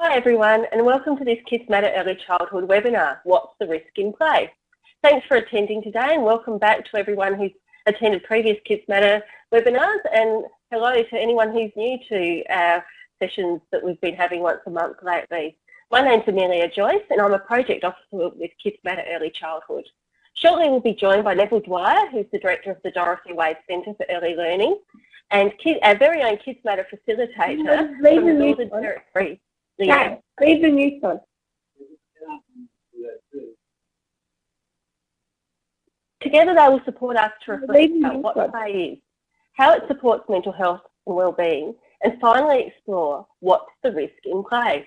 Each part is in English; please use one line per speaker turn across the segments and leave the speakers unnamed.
Hi everyone, and welcome to this Kids Matter Early Childhood webinar, What's the Risk in Play? Thanks for attending today, and welcome back to everyone who's attended previous Kids Matter webinars, and hello to anyone who's new to our sessions that we've been having once a month lately. My name's Amelia Joyce, and I'm a Project Officer with Kids Matter Early Childhood. Shortly we'll be joined by Neville Dwyer, who's the Director of the Dorothy Wade Centre for Early Learning, and our very own Kids Matter facilitator from the Northern Territory.
Yeah, leave the news on.
Together they will support us to reflect on what play is, how it supports mental health and wellbeing, and finally explore what's the risk in play.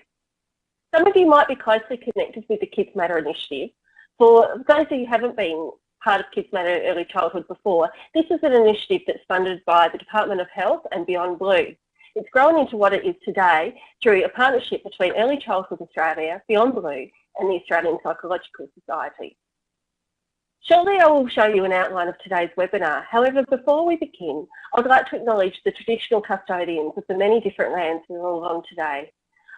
Some of you might be closely connected with the Kids Matter initiative. For those of you who haven't been part of Kids Matter Early Childhood before, this is an initiative that's funded by the Department of Health and Beyond Blue. It's grown into what it is today through a partnership between Early Childhood Australia, Beyond Blue, and the Australian Psychological Society. Shortly I will show you an outline of today's webinar. However, before we begin, I'd like to acknowledge the traditional custodians of the many different lands we're all on today.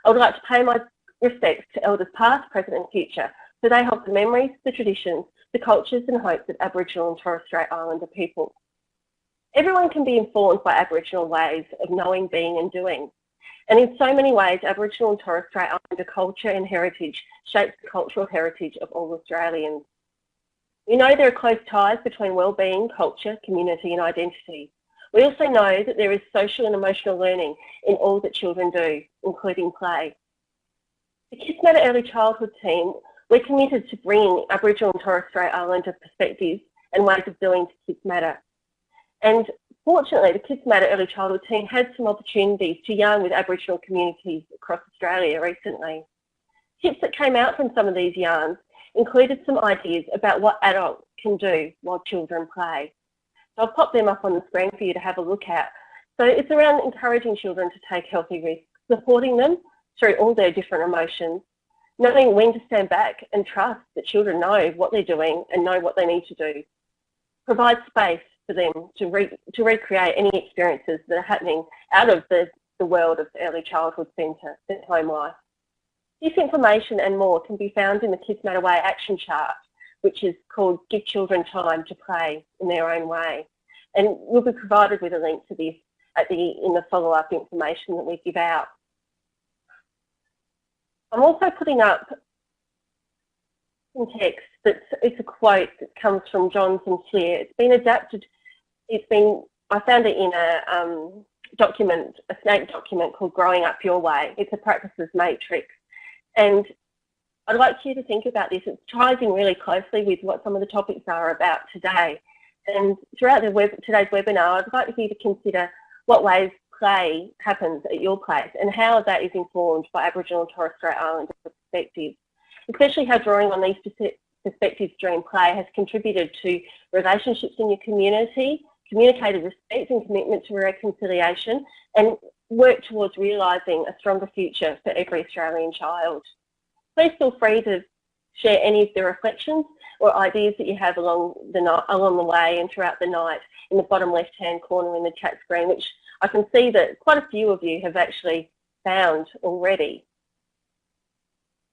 I would like to pay my respects to elders past, present and future, for they hold the memories, the traditions, the cultures and hopes of Aboriginal and Torres Strait Islander people. Everyone can be informed by Aboriginal ways of knowing, being and doing. And in so many ways, Aboriginal and Torres Strait Islander culture and heritage shapes the cultural heritage of all Australians. We know there are close ties between wellbeing, culture, community and identity. We also know that there is social and emotional learning in all that children do, including play. The Kids Matter Early Childhood team, we're committed to bringing Aboriginal and Torres Strait Islander perspectives and ways of doing to Kids Matter. And fortunately, the Kids Matter Early Childhood team had some opportunities to yarn with Aboriginal communities across Australia recently. Tips that came out from some of these yarns included some ideas about what adults can do while children play. So I'll pop them up on the screen for you to have a look at. So it's around encouraging children to take healthy risks, supporting them through all their different emotions, knowing when to stand back and trust that children know what they're doing and know what they need to do. Provide space for them to recreate any experiences that are happening out of the world of the Early Childhood Centre, their home life. This information and more can be found in the Kids Matter Way action chart, which is called Give Children Time to Play in Their Own Way. And we'll be provided with a link to this in the follow-up information that we give out. I'm also putting up some text it's a quote that comes from John Sinclair. It's been adapted. I found it in a document, a SNAPE document called Growing Up Your Way. It's a practices matrix. And I'd like you to think about this. It ties in really closely with what some of the topics are about today. And throughout today's webinar, I'd like you to consider what ways play happens at your place and how that is informed by Aboriginal and Torres Strait Islander perspectives, especially how drawing on these perspectives during play has contributed to relationships in your community, communicated respect and commitment to reconciliation, and work towards realising a stronger future for every Australian child. Please feel free to share any of the reflections or ideas that you have along the way and throughout the night in the bottom left-hand corner in the chat screen, which I can see that quite a few of you have actually found already.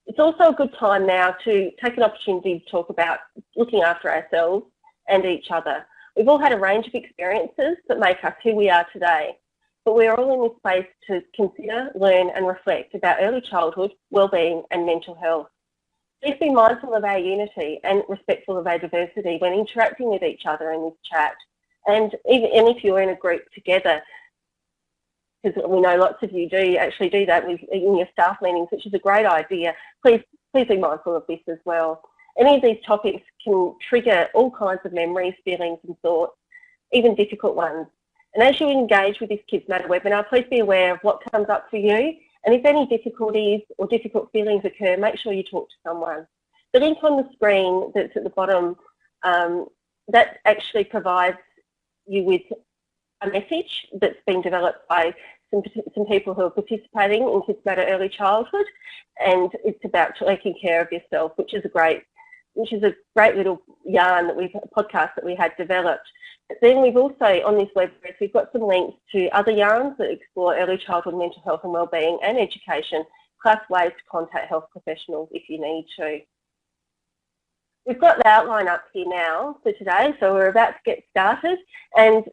It's also a good time now to take an opportunity to talk about looking after ourselves and each other. We've all had a range of experiences that make us who we are today, but we're all in this space to consider, learn and reflect about early childhood, wellbeing and mental health. Please be mindful of our unity and respectful of our diversity when interacting with each other in this chat. And if you're in a group together, because we know lots of you do actually do that in your staff meetings, which is a great idea, please be mindful of this as well. Any of these topics can trigger all kinds of memories, feelings and thoughts, even difficult ones. And as you engage with this Kids Matter webinar, please be aware of what comes up for you. And if any difficulties or difficult feelings occur, make sure you talk to someone. The link on the screen that's at the bottom, that actually provides you with a message that's been developed by some people who are participating in Kids Matter Early Childhood, and it's about taking care of yourself, which is a great little yarn that podcast that we had developed. But then we've also, on this website, we've got some links to other yarns that explore early childhood mental health and wellbeing and education, plus ways to contact health professionals if you need to. We've got the outline up here now for today, so we're about to get started. And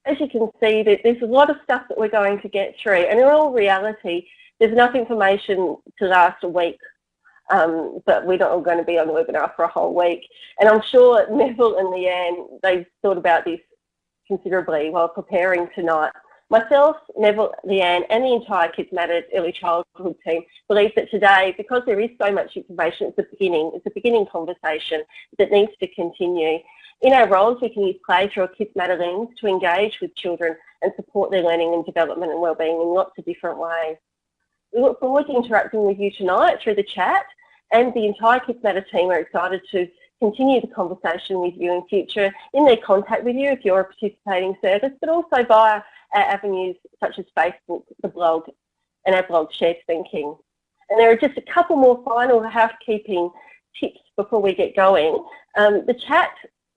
as you can see, there's a lot of stuff that we're going to get through. And in all reality, there's enough information to last a week, but we're not all going to be on the webinar for a whole week. And I'm sure Neville and Leanne, they've thought about this considerably while preparing tonight. Myself, Neville, Leanne, and the entire Kids Matters Early Childhood team believe that today, because there is so much information, it's a beginning conversation that needs to continue. In our roles, we can use play through a Kids Matter lens to engage with children and support their learning and development and wellbeing in lots of different ways. We look forward to interacting with you tonight through the chat, and the entire Kids Matter team are excited to continue the conversation with you in future in their contact with you if you're a participating service, but also via our avenues such as Facebook, the blog, and our blog Shared Thinking. And there are just a couple more final housekeeping tips before we get going. The chat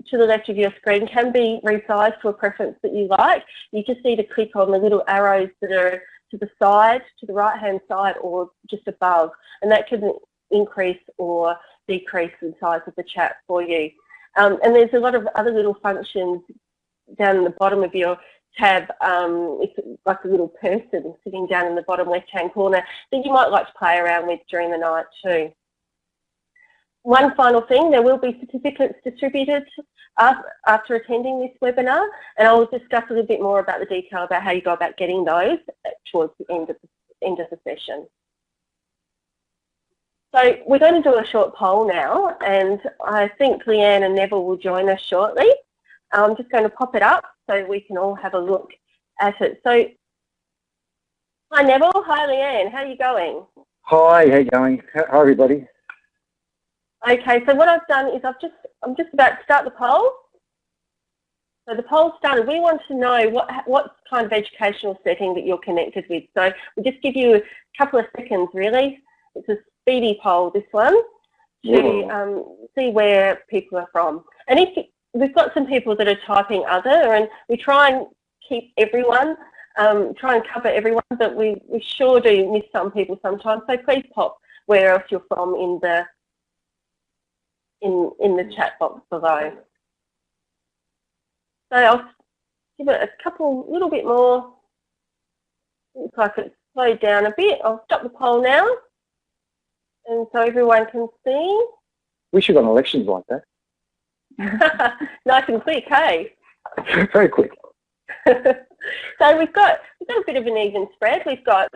to the left of your screen can be resized to a preference that you like. You just need to click on the little arrows that are to the side, to the right-hand side, or just above, and that can increase or decrease the size of the chat for you. And there's a lot of other little functions down the bottom of your tab. It's like a little person sitting down in the bottom left-hand corner that you might like to play around with during the night too. One final thing, there will be certificates distributed after attending this webinar, and I will discuss a little bit more about the detail about how you go about getting those towards the end of the session. So we're going to do a short poll now, and I think Leanne and Neville will join us shortly. I'm just going to pop it up so we can all have a look at it. So, hi Neville, hi Leanne, how are you going?
Hi, how you going? Hi everybody.
Okay, so what I've done is I'm just about to start the poll. So the poll started. We want to know what kind of educational setting that you're connected with. So we'll just give you a couple of seconds really. It's a speedy poll, this one, to see where people are from. And we've got some people that are typing other, and we try and keep everyone, try and cover everyone, but we sure do miss some people sometimes. So please pop where else you're from in the chat box below. So I'll give it a little bit more. Looks like it's slowed down a bit. I'll stop the poll now, and so everyone can see.
We should have elections like that.
Nice and quick, hey?
Very quick.
So we've got a bit of an even spread. We've got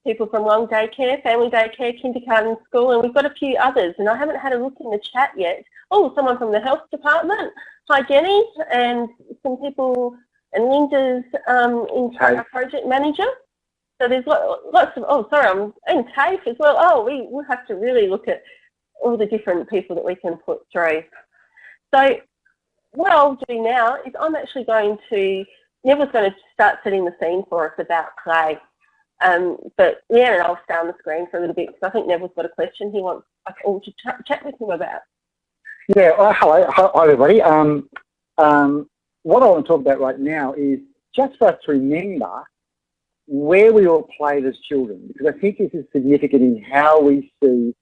people from long daycare, family daycare, kindergarten, school, and we've got a few others, and I haven't had a look in the chat yet. Oh, someone from the health department. Hi Jenny, and some people, and Linda's our project manager. So there's lots of, oh sorry, and TAFE as well. Oh, we'll have to really look at all the different people that we can put through. So what I'll do now is I'm actually Neville's going to start setting the scene for us about play. But Leanne and I'll stay on the screen for a little bit because I think Neville's got a question he wants us all to chat with him about.
Yeah, hello, hi everybody. What I want to talk about right now is just for us to remember where we all played as children, because I think this is significant in how we see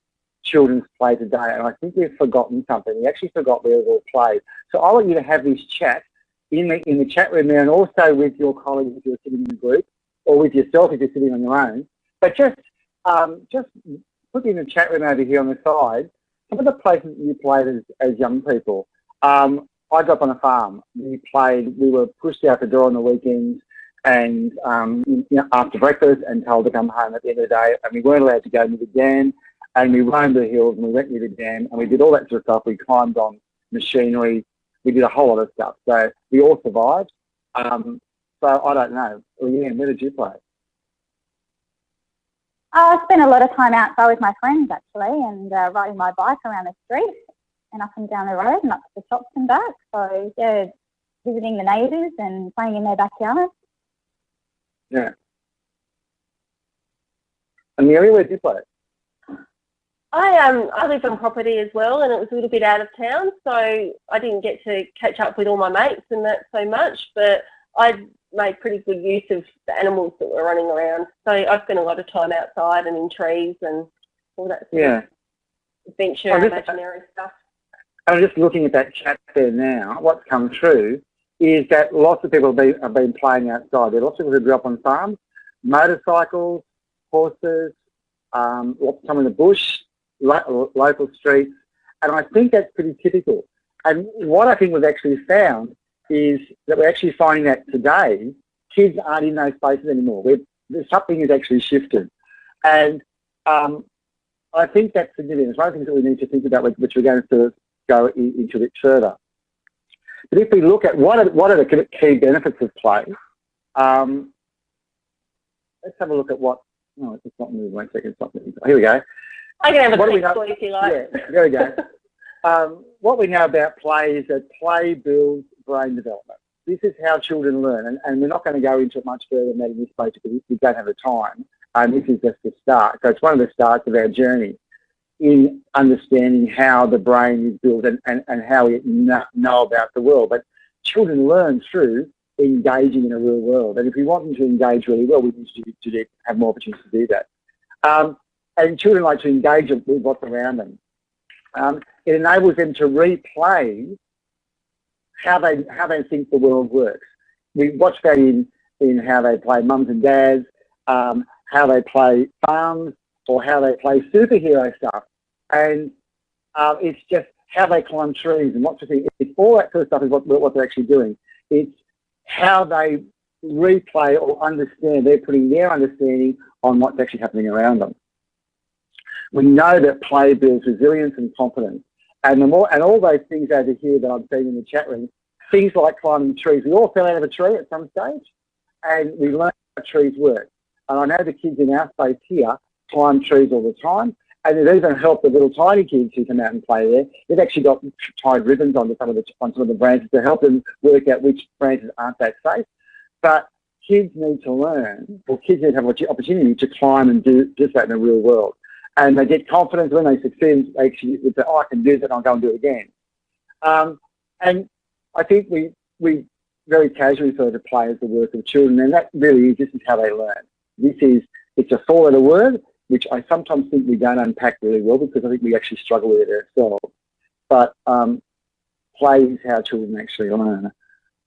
children's play today, and I think we've forgotten something. We actually forgot where we all played. So I want you to have this chat in the chat room there, and also with your colleagues if you're sitting in a group, or with yourself if you're sitting on your own. But just put in the chat room over here on the side some of the places you played as young people. I grew up on a farm. We were pushed out the door on the weekends and after breakfast and told to come home at the end of the day, and we weren't allowed to go near the dam, and we roamed the hills and we went near the dam and we did all that sort of stuff. We climbed on machinery. We did a whole lot of stuff. So we all survived. So I don't know. Leanne, where did you play?
I spent a lot of time outside with my friends actually, and riding my bike around the street and up and down the road and up to the shops and back. So yeah, visiting the neighbours and playing in their backyard.
Yeah. And Mary, where did you play?
I lived on property as well, and it was a little bit out of town, so I didn't get to catch up with all my mates and that so much. But I made pretty good use of the animals that were running around. So I've spent a lot of time outside and in trees and all that sort of adventure, imaginary stuff.
I'm just looking at that chat there now. What's come through is that lots of people have been playing outside. There are lots of people who grew up on farms, motorcycles, horses, some in the bush, local streets, and I think that's pretty typical. And what I think we've actually found is that we're actually finding that today, kids aren't in those spaces anymore. Something has actually shifted. And I think that's significant. It's one of the things that we need to think about, which we're going to go into it further. But if we look at what are the key benefits of play, let's have a look at what, no, it's not moving, 1 second, it's not moving. Here we go.
I can have a quick one if you like.
Yeah, there we go. What we know about play is that play builds brain development. This is how children learn, and we're not going to go into it much further than that in this space because we don't have the time. This is just the start. So it's one of the starts of our journey in understanding how the brain is built and how we know about the world. But children learn through engaging in a real world. And if we want them to engage really well, we need to have more opportunities to do that. And children like to engage with what's around them. It enables them to replay how they think the world works. We watch that in how they play mums and dads, how they play farms, or how they play superhero stuff. And it's just how they climb trees and what to think. It's all that sort of stuff is what they're actually doing. It's how they replay or understand. They're putting their understanding on what's actually happening around them. We know that play builds resilience and confidence. And all those things over here that I've seen in the chat room, things like climbing trees. We all fell out of a tree at some stage, and we learned how trees work. And I know the kids in our space here climb trees all the time, and it even helped the little tiny kids who come out and play there. They've actually got tied ribbons on some of the branches to help them work out which branches aren't that safe. But kids need to learn, or kids need to have an opportunity to climb and do just that in the real world. And they get confidence when they succeed. They actually say, "Oh, I can do that. I'll go and do it again." And I think we very casually refer to play as the work of children, and that really is, this is how they learn. It's a four-letter word, which I sometimes think we don't unpack really well because I think we actually struggle with it ourselves. But play is how children actually learn.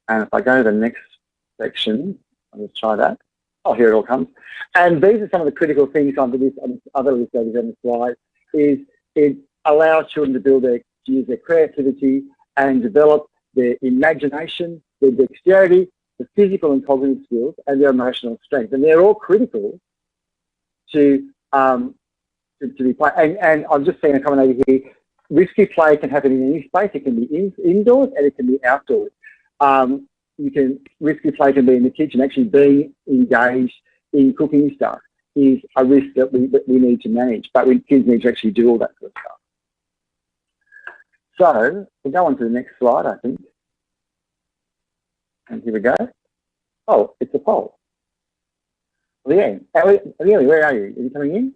And if I go to the next section, I'll just try that. Oh, here it all comes. And these are some of the critical things under this other list that is on the slide, is it allows children to use their creativity and develop their imagination, their dexterity, the physical and cognitive skills, and their emotional strength. And they're all critical to be played. And I'm just seeing a comment over here. Risky play can happen in any space. It can be indoors and it can be outdoors. Risky play can be in the kitchen. Actually being engaged in cooking stuff is a risk that we need to manage, but kids need to actually do all that sort of stuff. So we'll go on to the next slide, I think. And here we go. Oh, it's a poll. Leanne, Amelia, where are you? Are you coming in?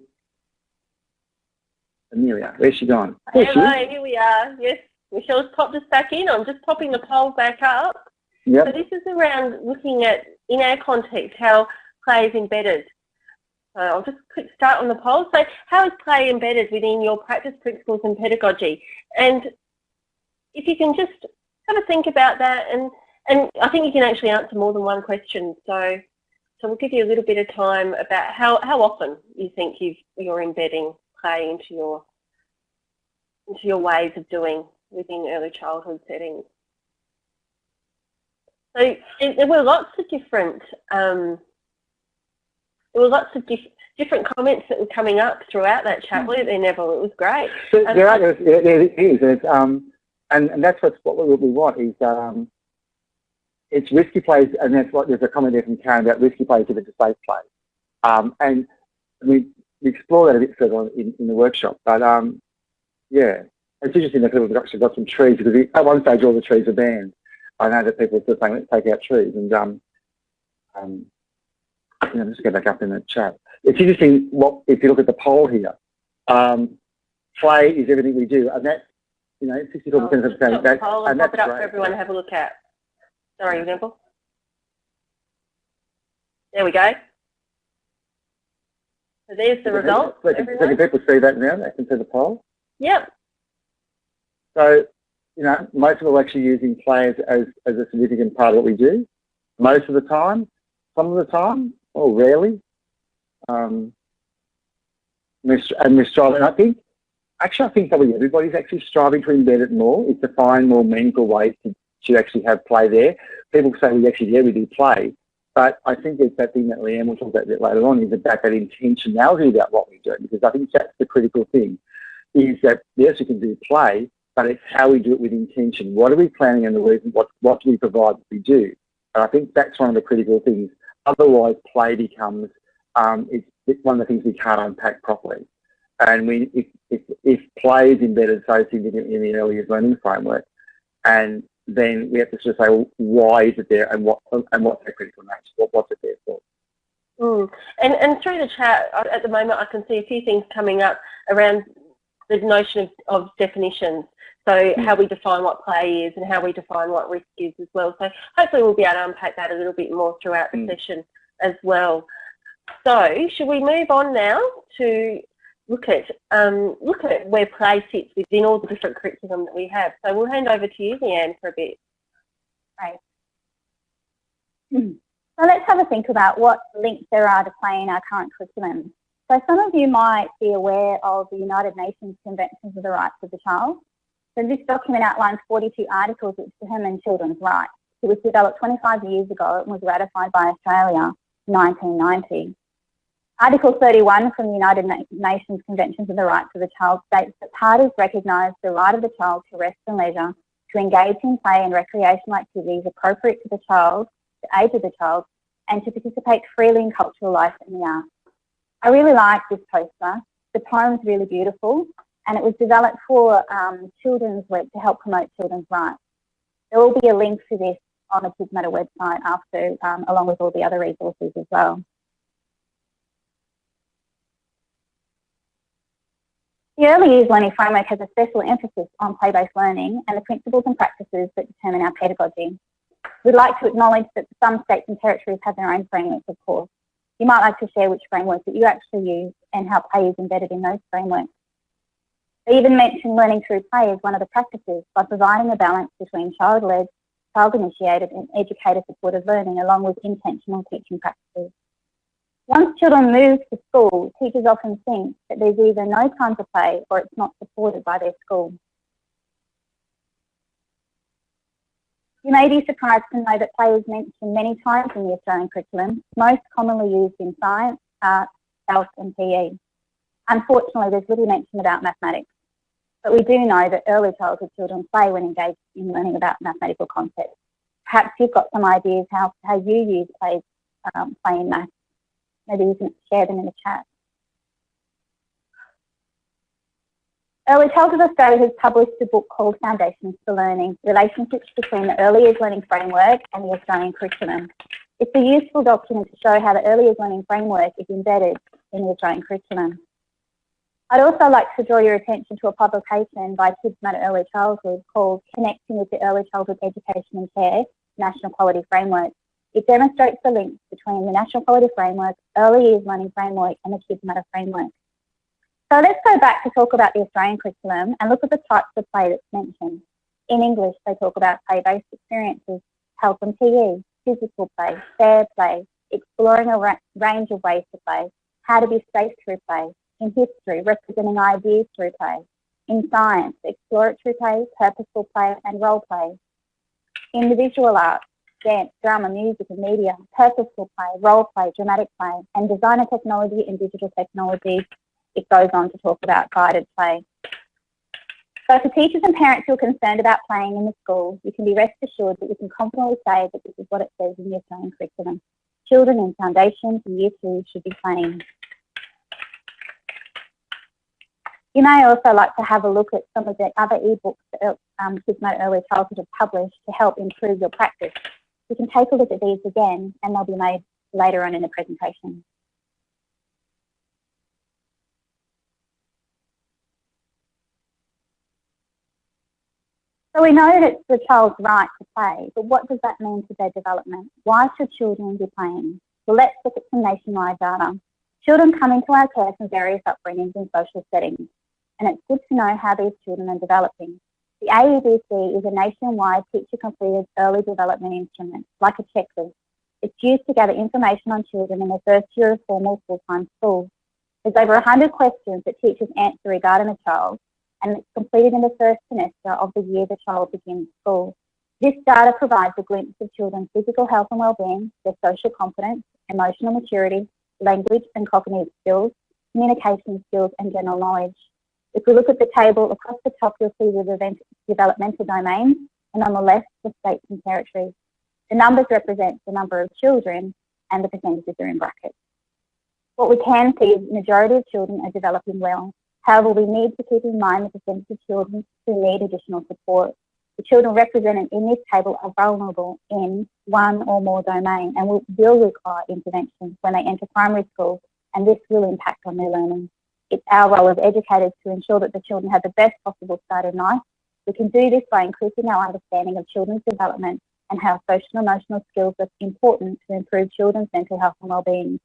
Amelia, where's she gone?
Hello, here we are. Yes, Michelle's popped us back in. I'm just popping the poll back up.
Yep.
So this is around looking at, in our context, how play is embedded. So I'll just quick start on the poll. So how is play embedded within your practice principles and pedagogy? And if you can just have a think about that, and I think you can actually answer more than one question. So we'll give you a little bit of time about how often you think you're embedding play into your ways of doing within early childhood settings. So there were lots of different different comments that were coming up throughout that chat, weren't there, Neville? It was great.
So it is, and that's what we want is it's risky plays, and that's what there's a comment there from Karen about risky plays if it's a safe play, and we explore that a bit further in the workshop. But yeah, it's interesting that people have actually got some trees because at one stage all the trees are banned. I know that people are still saying, let's take out trees, and just go back up in the chat. It's interesting if you look at the poll here, play is everything we do, and that's 64% of saying that,
and that's pop it up for everyone to have a look at. Sorry, Neville. There we go. So there's the results.
So can people see that now? They can see the poll?
Yep.
So, you know, most people are actually using play as a significant part of what we do. Most of the time, some of the time, or rarely. And we're striving, I think probably everybody's actually striving to embed it more, is to find more meaningful ways to actually have play there. People say, we do play. But I think it's that thing that Leanne will talk about a bit later on, is about that intentionality about what we do, because I think that's the critical thing, is that, yes, we can do play, but it's how we do it with intention. What are we planning and the reason, what do we provide that we do? And I think that's one of the critical things. Otherwise, play becomes, it's one of the things we can't unpack properly. And if play is embedded so significantly in the early years learning framework, and then we have to sort of say, well, why is it there, and what's the critical nature? What's it there for?
And through the chat at the moment, I can see a few things coming up around the notion of definitions. So how we define what play is and how we define what risk is as well. So hopefully we'll be able to unpack that a little bit more throughout the session as well. So should we move on now to look at where play sits within all the different curriculum that we have. So we'll hand over to you, Leanne, for a bit.
Right. So let's have a think about what links there are to play in our current curriculum. So some of you might be aware of the United Nations Convention of the Rights of the Child. So this document outlines 42 articles which determine children's rights. It was developed 25 years ago and was ratified by Australia in 1990. Article 31 from the United Nations Convention of the Rights of the Child states that parties recognise the right of the child to rest and leisure, to engage in play and recreational activities appropriate to the child, the age of the child, and to participate freely in cultural life and the arts. I really like this poster. The poem's really beautiful, and it was developed for children's work to help promote children's rights. There will be a link to this on the Kids Matter website after, along with all the other resources as well. The Early Years Learning Framework has a special emphasis on play-based learning and the principles and practices that determine our pedagogy. We'd like to acknowledge that some states and territories have their own frameworks, of course. You might like to share which framework that you actually use and how play is embedded in those frameworks. They even mention learning through play as one of the practices by providing a balance between child-led, child-initiated and educator-supported learning along with intentional teaching practices. Once children move to school, teachers often think that there's either no time to play or it's not supported by their school. You may be surprised to know that play is mentioned many times in the Australian curriculum, most commonly used in science, art, health and PE. Unfortunately, there's little mention about mathematics, but we do know that early childhood children play when engaged in learning about mathematical concepts. Perhaps you've got some ideas how you use play in maths. Maybe you can share them in the chat. Early Childhood Australia has published a book called Foundations for Learning, Relationships Between the Early Years Learning Framework and the Australian Curriculum. It's a useful document to show how the Early Years Learning Framework is embedded in the Australian Curriculum. I'd also like to draw your attention to a publication by Kids Matter Early Childhood called Connecting with the Early Childhood Education and Care National Quality Framework. It demonstrates the links between the National Quality Framework, Early Years Learning Framework and the Kids Matter Framework. So let's go back to talk about the Australian curriculum and look at the types of play that's mentioned. In English, they talk about play-based experiences, health and PE, physical play, fair play, exploring a range of ways to play, how to be safe through play. In history, representing ideas through play. In science, exploratory play, purposeful play and role play. In the visual arts, dance, drama, music and media, purposeful play, role play, dramatic play, and design and technology and digital technology, it goes on to talk about guided play. So for teachers and parents who are concerned about playing in the school, you can be rest assured that you can confidently say that this is what it says in the Australian curriculum. Children in Foundations and Year 2 should be playing. You may also like to have a look at some of the other ebooks that Kids Matter Early Childhood have published to help improve your practice. You can take a look at these again and they'll be made later on in the presentation. So we know that it's the child's right to play, but what does that mean to their development? Why should children be playing? So let's look at some nationwide data. Children come into our care from various upbringings and social settings, and it's good to know how these children are developing. The AEDC is a nationwide teacher-completed early development instrument, like a checklist. It's used to gather information on children in their first year of formal full-time school. There's over 100 questions that teachers answer regarding a child, and it's completed in the first semester of the year the child begins school. This data provides a glimpse of children's physical health and well-being, their social competence, emotional maturity, language and cognitive skills, communication skills and general knowledge. If we look at the table across the top, you'll see the developmental domains, and on the left, the states and territories. The numbers represent the number of children and the percentages are in brackets. What we can see is the majority of children are developing well. However, we need to keep in mind the percentage of children who need additional support. The children represented in this table are vulnerable in one or more domain and will require intervention when they enter primary school, and this will impact on their learning. It's our role as educators to ensure that the children have the best possible start in life. We can do this by increasing our understanding of children's development and how social and emotional skills are important to improve children's mental health and well-being.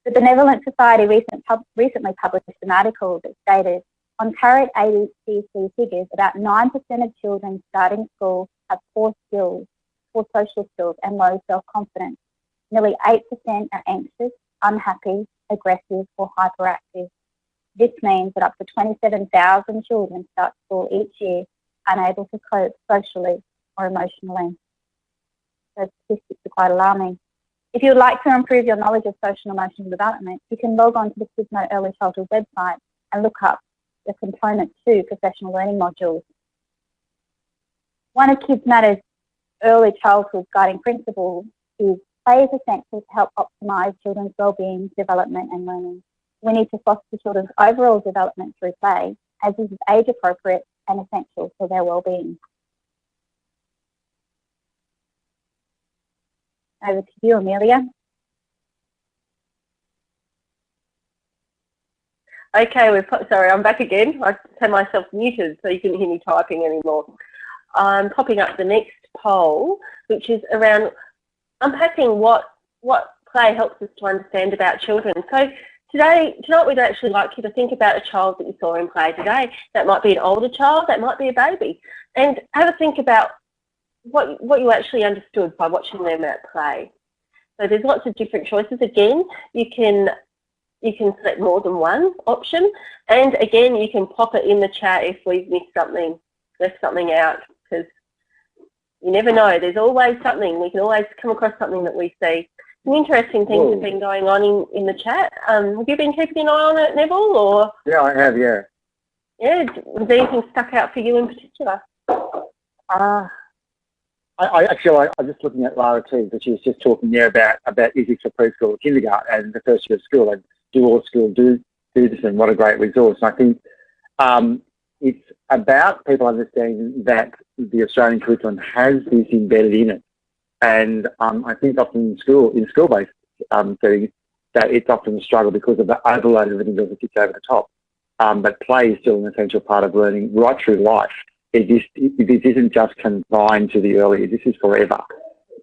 The Benevolent Society recently published an article that stated, on current ADCC figures, about 9% of children starting school have poor skills, poor social skills and low self-confidence. Nearly 8% are anxious, unhappy, aggressive or hyperactive. This means that up to 27,000 children start school each year unable to cope socially or emotionally. Those statistics are quite alarming. If you would like to improve your knowledge of social and emotional development, you can log on to the KidsNote Early Childhood website and look up the Component 2 professional learning modules. One of KidsMatter's early childhood guiding principles is play is essential to help optimise children's well-being, development and learning. We need to foster children's overall development through play, as this is age appropriate and essential for their well-being. Over to you, Amelia.
Okay, sorry, I'm back again. I had myself muted so you couldn't hear me typing anymore. I'm popping up the next poll, which is around unpacking what play helps us to understand about children. So tonight we'd actually like you to think about a child that you saw in play today. That might be an older child, that might be a baby, and have a think about what you actually understood by watching them at play. So there's lots of different choices. Again, you can select more than one option, and again you can pop it in the chat if we've missed something, left something out, because you never know. There's always something. We can always come across something that we see. Some interesting things have been going on in the chat. Have you been keeping an eye on it, Neville? Or
yeah, I have. Yeah.
Yeah. Was anything stuck out for you in particular?
I just looking at Lara too, but she was just talking there about easy for preschool or kindergarten and the first year of school, and do all school do this, and what a great resource. And I think it's about people understanding that the Australian curriculum has this embedded in it, and I think often in school-based settings that it's often a struggle because of the overload of everything that sits over the top. But play is still an essential part of learning right through life. It isn't just confined to the early years. This is forever.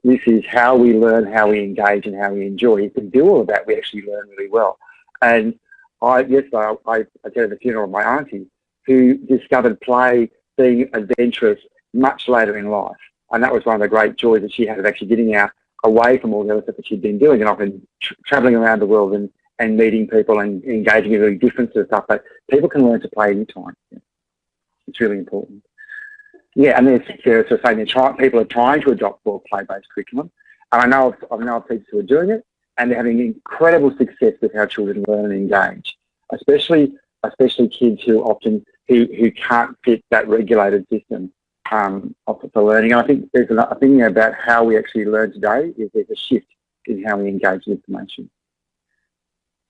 This is how we learn, how we engage, and how we enjoy. If we do all of that, we actually learn really well. And I attended the funeral of my auntie, who discovered play being adventurous much later in life. And that was one of the great joys that she had of actually getting out away from all the other stuff that she'd been doing, and often travelling around the world and meeting people and engaging in really different sort of stuff. But people can learn to play anytime. It's really important. Yeah, and they're saying people are trying to adopt more play-based curriculum. And I know of teachers who are doing it, and they're having incredible success with how children learn and engage, especially kids who can't fit that regulated system for learning. And I think there's a thing about how we actually learn today is there's a shift in how we engage with information.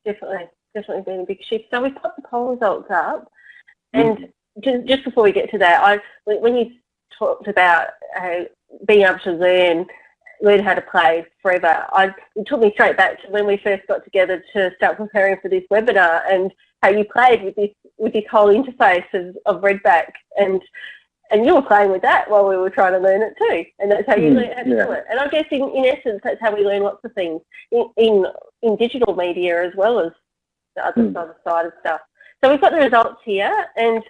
Definitely been a big shift. So we put the poll results up, and just before we get to that, when you talked about being able to learn how to play forever, it took me straight back to when we first got together to start preparing for this webinar, and how you played with this whole interface of Redback, and And you were playing with that while we were trying to learn it too. And that's how you learn how to do it. And I guess in essence, that's how we learn lots of things in digital media as well as the other side of stuff. So we've got the results here, and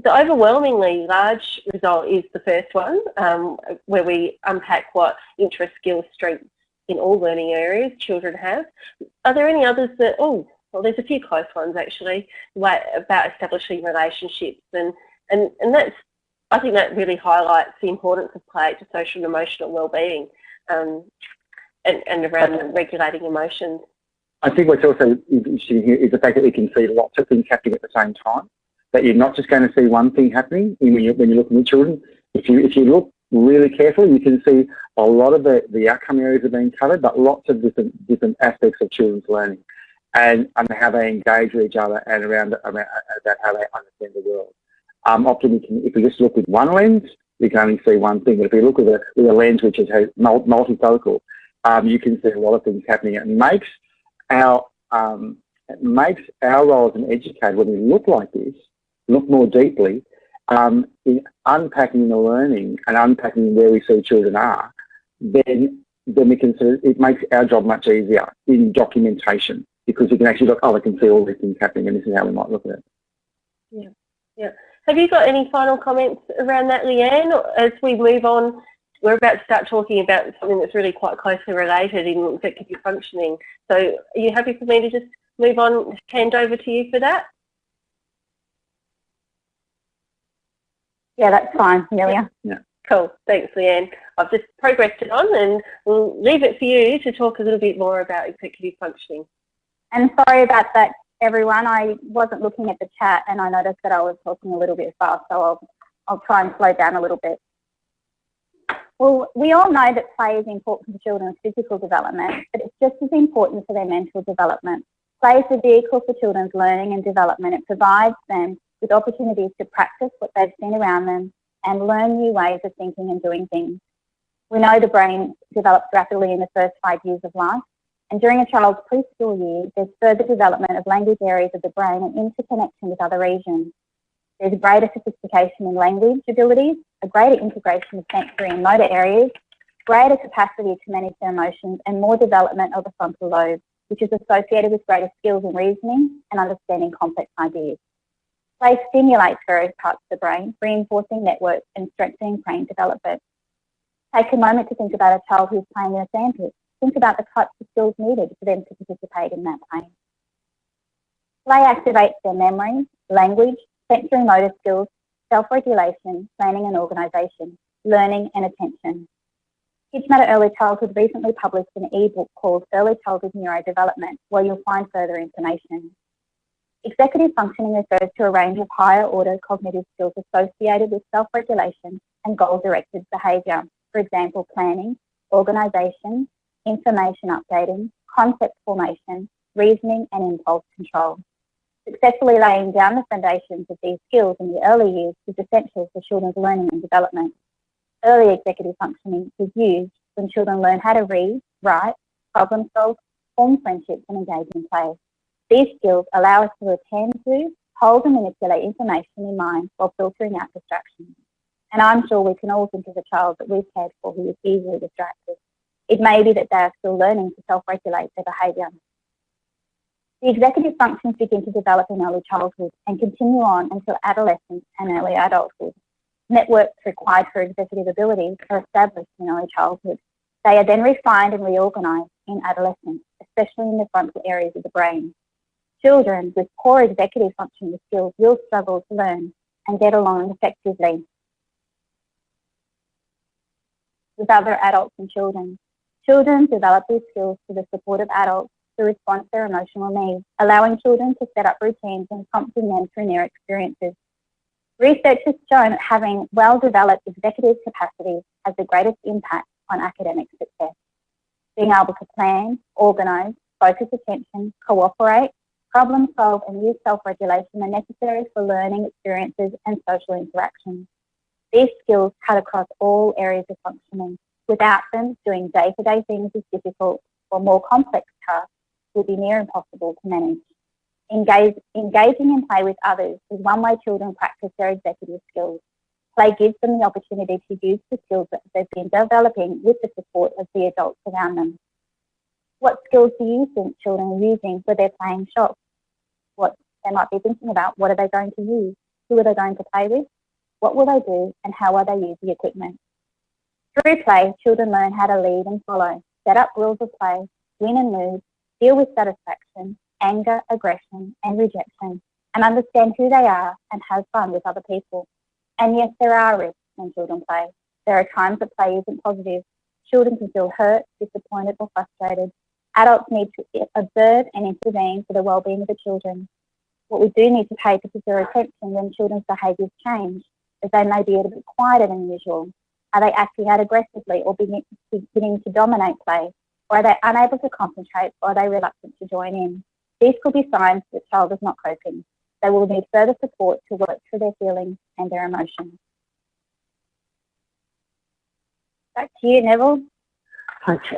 the overwhelmingly large result is the first one, where we unpack what interest, skills, strengths in all learning areas children have. Are there any others that, well, there's a few close ones actually, about establishing relationships, and that's, I think that really highlights the importance of play to social and emotional well-being, and around regulating emotions.
I think what's also interesting here is the fact that we can see lots of things happening at the same time. That you're not just going to see one thing happening when you're looking at children. If you look really carefully, you can see a lot of the outcome areas are being covered, but lots of different aspects of children's learning and how they engage with each other and about how they understand the world. Often, if we just look with one lens, we can only see one thing. But if we look with a lens which is multifocal, you can see a lot of things happening. It makes our role as an educator, when we look like this, look more deeply in unpacking the learning and unpacking where we see children are, then we can see it makes our job much easier in documentation, because we can actually look, I can see all these things happening, and this is how we might look at it.
Yeah. Have you got any final comments around that, Leanne? As we move on, we're about to start talking about something that's really quite closely related in executive functioning. So are you happy for me to just move on, hand over to you for that?
Yeah, that's fine, Amelia.
Yeah.
Cool. Thanks, Leanne. I've just progressed it on, and we'll leave it for you to talk a little bit more about executive functioning.
And sorry about that, everyone. I wasn't looking at the chat, and I noticed that I was talking a little bit fast, so I'll try and slow down a little bit. Well, we all know that play is important for children's physical development, but it's just as important for their mental development. Play is a vehicle for children's learning and development. It provides them with opportunities to practice what they've seen around them and learn new ways of thinking and doing things. We know the brain develops rapidly in the first 5 years of life, and during a child's preschool years, there's further development of language areas of the brain and interconnection with other regions. There's a greater sophistication in language abilities, a greater integration of sensory and motor areas, greater capacity to manage their emotions, and more development of the frontal lobe, which is associated with greater skills in reasoning and understanding complex ideas. Play stimulates various parts of the brain, reinforcing networks and strengthening brain development. Take a moment to think about a child who's playing in a sandpit. Think about the types of skills needed for them to participate in that play. Play activates their memory, language, sensory motor skills, self-regulation, planning and organisation, learning and attention. Kids Matter Early Childhood recently published an e-book called Early Childhood Neurodevelopment, where you'll find further information. Executive functioning refers to a range of higher order cognitive skills associated with self-regulation and goal-directed behaviour. For example, planning, organisation, information updating, concept formation, reasoning and impulse control. Successfully laying down the foundations of these skills in the early years is essential for children's learning and development. Early executive functioning is used when children learn how to read, write, problem solve, form friendships and engage in play. These skills allow us to attend to, hold and manipulate information in mind while filtering out distractions. And I'm sure we can all think of a child that we've cared for who is easily distracted. It may be that they are still learning to self-regulate their behaviour. The executive functions begin to develop in early childhood and continue on until adolescence and early adulthood. Networks required for executive abilities are established in early childhood. They are then refined and reorganised in adolescence, especially in the frontal areas of the brain. Children with poor executive functioning skills will struggle to learn and get along effectively with other adults and children. Children develop these skills through the support of adults to respond to their emotional needs, allowing children to set up routines and prompting them through their experiences. Research has shown that having well-developed executive capacities has the greatest impact on academic success. Being able to plan, organise, focus attention, cooperate, problem solve and use self-regulation are necessary for learning experiences and social interactions. These skills cut across all areas of functioning. Without them, doing day-to-day things is difficult, or more complex tasks will be near impossible to manage. Engaging in play with others is one way children practice their executive skills. Play gives them the opportunity to use the skills that they've been developing with the support of the adults around them. What skills do you think children are using when they're playing shop? What they might be thinking about, what are they going to use? Who are they going to play with? What will they do, and how will they use the equipment? Through play, children learn how to lead and follow, set up rules of play, win and lose, deal with satisfaction, anger, aggression, and rejection, and understand who they are and have fun with other people. And yes, there are risks when children play. There are times that play isn't positive. Children can feel hurt, disappointed, or frustrated. Adults need to observe and intervene for the well-being of the children. What we do need to pay particular attention when children's behaviours change, as they may be a little bit quieter than usual. Are they acting out aggressively or beginning to dominate play? Or are they unable to concentrate, or are they reluctant to join in? These could be signs that the child is not coping. They will need further support to work through their feelings and their emotions. Back to you, Neville.
Okay.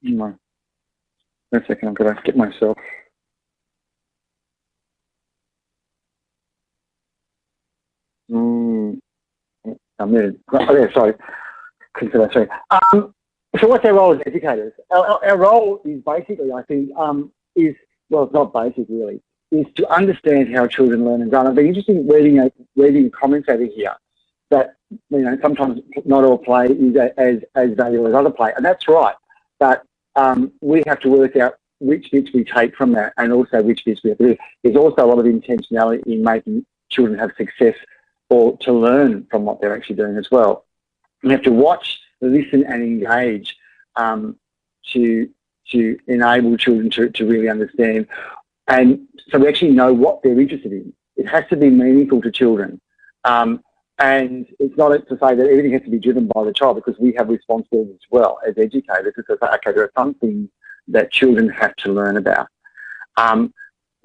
No. Wait a second, I've got to get myself. Sorry. Sorry. So what's our role as educators? Our role is basically, I think, well, it's not basic really, is to understand how children learn and grow. I've been interested in reading comments over here that, you know, sometimes not all play is as valuable as other play, and that's right. But we have to work out which bits we take from that, and also which bits we have to do. There's also a lot of intentionality in making children have success or to learn from what they're actually doing as well. We have to watch, listen and engage to enable children to really understand, and so we actually know what they're interested in. It has to be meaningful to children, and it's not to say that everything has to be driven by the child, because we have responsibilities as well as educators to say, okay, there are some things that children have to learn about.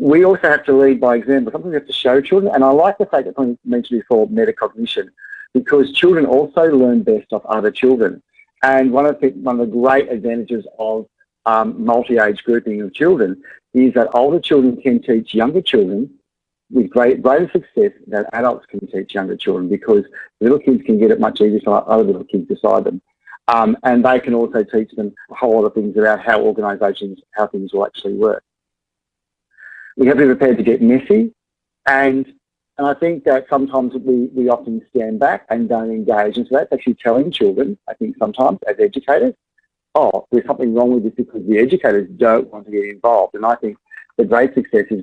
We also have to lead by example. Something we have to show children, and I like the fact that I mentioned before, metacognition, because children also learn best off other children. And one of the great advantages of multi-age grouping of children is that older children can teach younger children with greater success than adults can teach younger children, because little kids can get it much easier than other little kids beside them. And they can also teach them a whole lot of things about how organisations, how things will actually work. We have to be prepared to get messy, and I think that sometimes we often stand back and don't engage, and so that's actually telling children, I think sometimes as educators, oh, there's something wrong with this because the educators don't want to get involved. And I think the great success is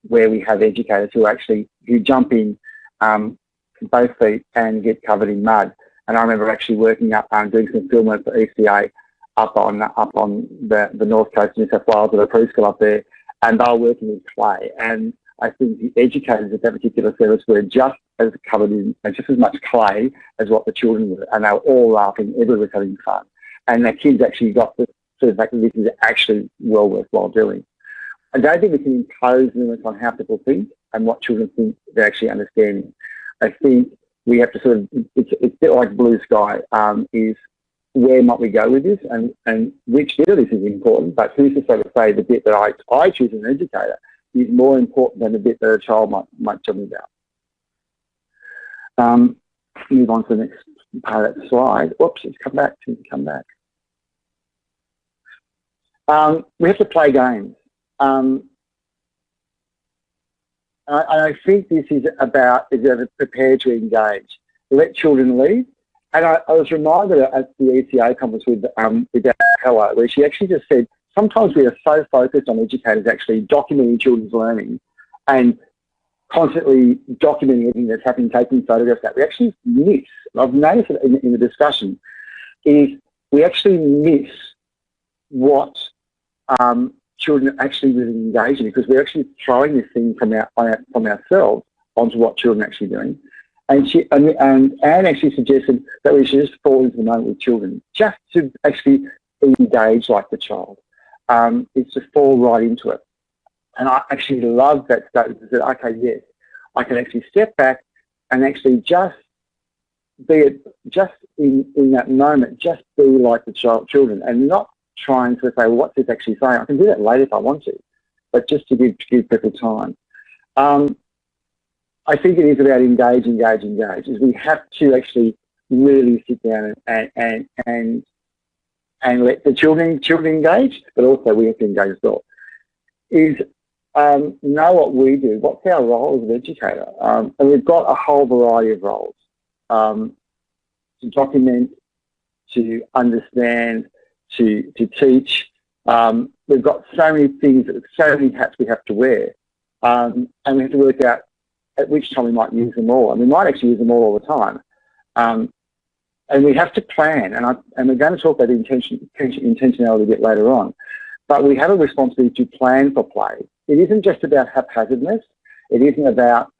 where we have educators who jump in both feet and get covered in mud. And I remember actually working up doing some film work for ECA up on the north coast of New South Wales at a preschool up there, and they were working with clay. And I think the educators at that particular service were just as covered in just as much clay as what the children were, and they were all laughing, everyone was having fun. And the kids actually got the sort of fact that this is actually well worthwhile doing. I don't think we can impose limits on how people think and what children think they're actually understanding. I think we have to sort of, it's a bit like blue sky, is where might we go with this, and which bit of this is important, but who's to say the bit that I choose as an educator is more important than the bit that a child might tell me about. Move on to the next part of that slide. Whoops, it's come back. We have to play games. I think this is about prepared to engage. Let children lead. And I was reminded at the ECA conference with Hello, where she actually just said, sometimes we are so focused on educators actually documenting children's learning and constantly documenting everything that's happening, taking photographs that we actually miss. I've noticed it in the discussion, is we actually miss what children are actually really engaged in, because we're actually throwing this thing from ourselves onto what children are actually doing. And Anne actually suggested that we should just fall into the moment with children, just to actually engage like the child. It's to fall right into it. And I actually love that statement. I said, okay, yes, I can actually step back and actually just be in that moment, just be like the children, and not trying to say, well, what's this actually saying? I can do that later if I want to, but just to give people time. I think it is about engage. Is we have to actually really sit down and let the children engage, but also we have to engage as well. Is know what we do, what's our role as an educator, and we've got a whole variety of roles to document, to understand, to teach. We've got so many things, so many hats we have to wear, and we have to work out at which time we might use them all, and we might actually use them all the time. And we have to plan, and we're going to talk about intentionality a bit later on, but we have a responsibility to plan for play. It isn't just about haphazardness. It isn't about,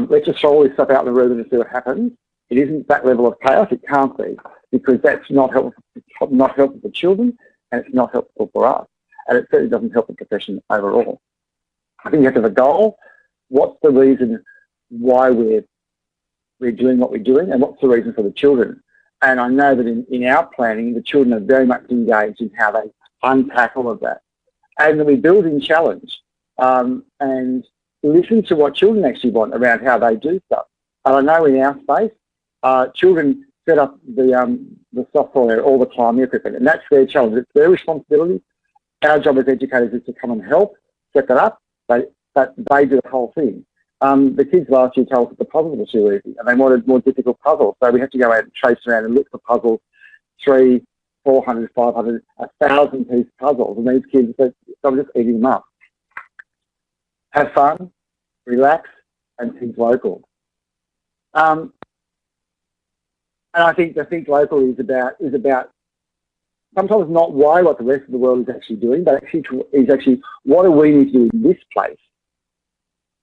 let's just throw all this stuff out in the room and see what happens. It isn't that level of chaos. It can't be, because that's not helpful for children, and it's not helpful for us. And it certainly doesn't help the profession overall. I think you have to have a goal. What's the reason why we're doing what we're doing, and what's the reason for the children? And I know that in our planning, the children are very much engaged in how they unpack all of that. And then we build in challenge and listen to what children actually want around how they do stuff. And I know in our space, children set up the software all the time, the equipment, and that's their challenge. It's their responsibility. Our job as educators is to come and help set that up, but they do the whole thing. The kids last year told us that the puzzles were too easy, and they wanted more difficult puzzles. So we had to go out and trace around and look for puzzles, 300, 400, 500, 1,000 piece puzzles, and these kids, they were just eating them up. Have fun, relax, and think local. And I think the think local is about sometimes not why what the rest of the world is actually doing, but actually what do we need to do in this place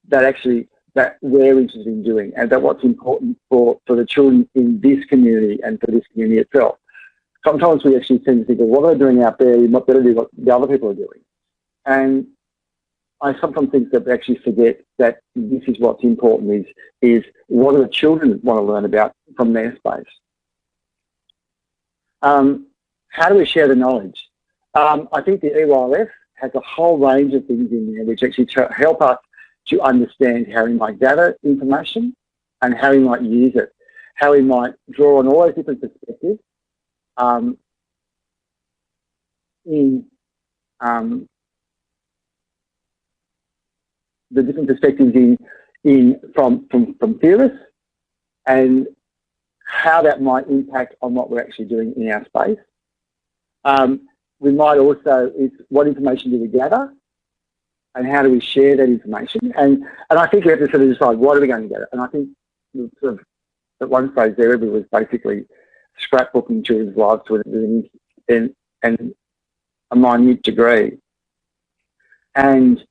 that we're interested in doing, and that what's important for the children in this community and for this community itself. Sometimes we actually tend to think, well, what are they doing out there? We might better do what the other people are doing. And I sometimes think that we actually forget that this is what's important, is what do the children want to learn about from their space. How do we share the knowledge? I think the EYLF has a whole range of things in there which actually help us to understand how we might gather information and how we might use it, how we might draw on all those different perspectives in the different perspectives from theorists, and how that might impact on what we're actually doing in our space. We might also, what information do we gather, and how do we share that information? And I think we have to sort of decide, what are we going to gather? And I think sort of at one stage there, everybody was basically scrapbooking children's lives to an a minute degree. And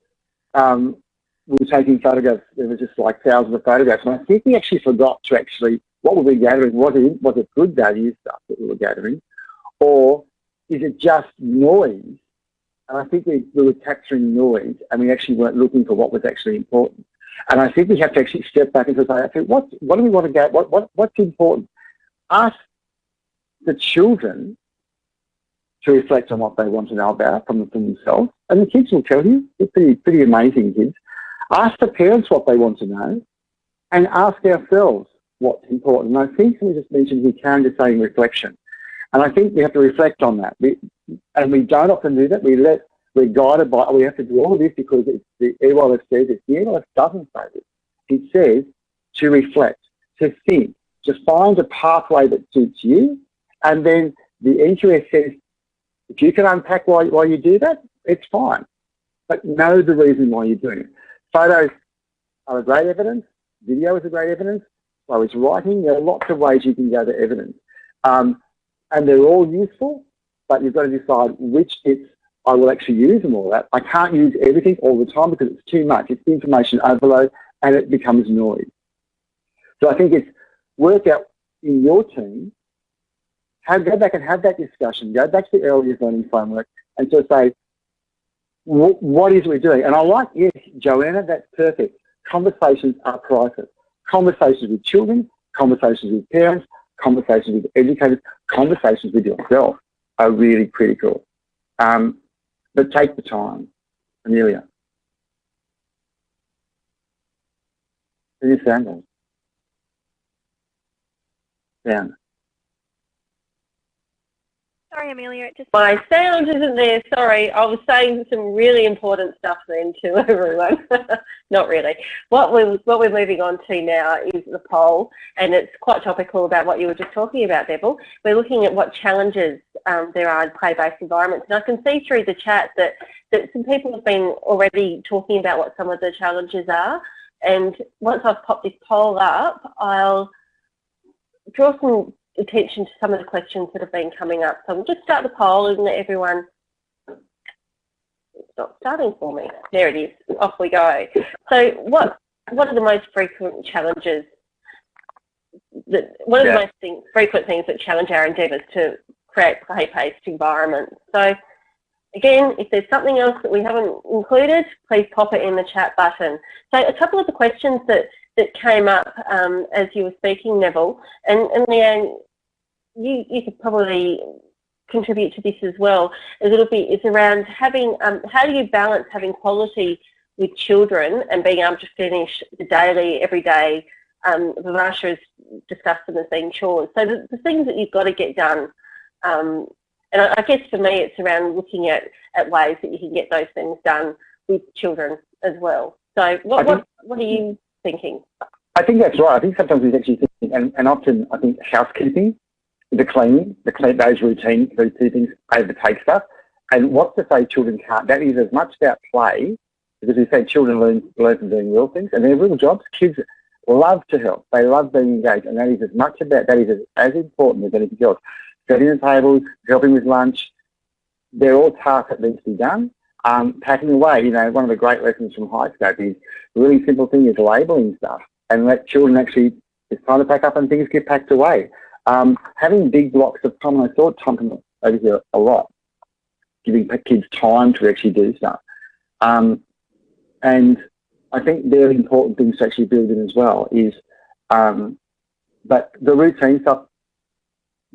we were taking photographs. There was just like thousands of photographs. And I think we actually forgot to actually, what were we gathering? Was it good value stuff that we were gathering? Or is it just noise? And I think we were capturing noise, and we actually weren't looking for what was actually important. And I think we have to actually step back and say, okay, what do we want to get? What's important? Ask the children to reflect on what they want to know about from themselves, and the kids will tell you. They're pretty amazing kids. Ask the parents what they want to know, and ask ourselves what's important. And I think we just mentioned we can just saying reflection. And I think we have to reflect on that. And we don't often do that. We're guided by, we have to do all of this because the EYLF says it. The EYLF doesn't say this. It says to reflect, to think, to find a pathway that suits you. And then the NQS says, if you can unpack why you do that, it's fine. But know the reason why you're doing it. Photos are a great evidence. Video is a great evidence. So is writing. There are lots of ways you can gather evidence. And they're all useful, but you've got to decide which bits I will actually use and all that. I can't use everything all the time because it's too much. It's information overload and it becomes noise. So I think it's work out in your team, go back and have that discussion, go back to the earlier learning framework and sort of say, what is it we're doing? And I like, yes, Joanna, that's perfect. Conversations are priceless. Conversations with children, conversations with parents, conversations with educators, conversations with yourself are really critical. But take the time, Amelia. Is this sound? Sound.
Sorry, Amelia, it just...
My sound isn't there, sorry. I was saying some really important stuff then to everyone. Not really. What we're moving on to now is the poll, and it's quite topical about what you were just talking about, Devil. We're looking at what challenges there are in play-based environments, and I can see through the chat that some people have been already talking about what some of the challenges are, and once I've popped this poll up, I'll draw some attention to some of the questions that have been coming up. So we'll just start the poll and let everyone... Stop starting for me. There it is. Off we go. So what are the most frequent challenges? What are the most frequent things that challenge our endeavours to create play-based environments? So again, if there's something else that we haven't included, please pop it in the chat button. So a couple of the questions that came up as you were speaking, Neville, and Leanne, you could probably contribute to this as well a little bit, is around having, how do you balance having quality with children and being able to finish the daily, everyday, Vivasha has discussed them as being chores. So the things that you've got to get done, and I guess for me it's around looking at ways that you can get those things done with children as well. So what are you thinking?
I think that's right. I think sometimes we actually think, and often I think housekeeping, the cleaning, those routine things overtake stuff. And what's to say children can't? That is as much about play, because we say children learn from doing real things, and they're real jobs. Kids love to help. They love being engaged, and that is as much about, that is as important as anything else. Setting the tables, helping with lunch, they're all tasks that need to be done. Packing away, one of the great lessons from high scope is a really simple thing is labelling stuff and let children actually, it's time to pack up and things get packed away. Having big blocks of time, I saw Tom over here a lot, giving kids time to actually do stuff. And I think very important things to actually build in as well is, but the routine stuff,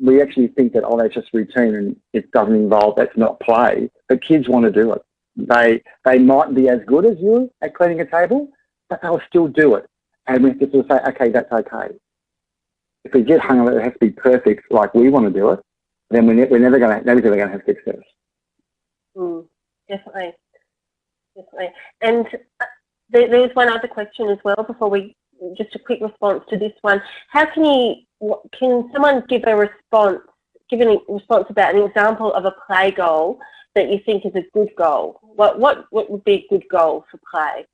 we actually think that, that's just routine and it doesn't involve, that's not play, but kids want to do it. They might be as good as you at cleaning a table, but they'll still do it. And we have to sort of say, okay, that's okay. If we get hung on it has to be perfect like we want to do it, then we're never going to have success.
Definitely. And there was one other question as well before just a quick response to this one. How can someone give a response about an example of a play goal that you think is a good goal? What would be a good goal for play?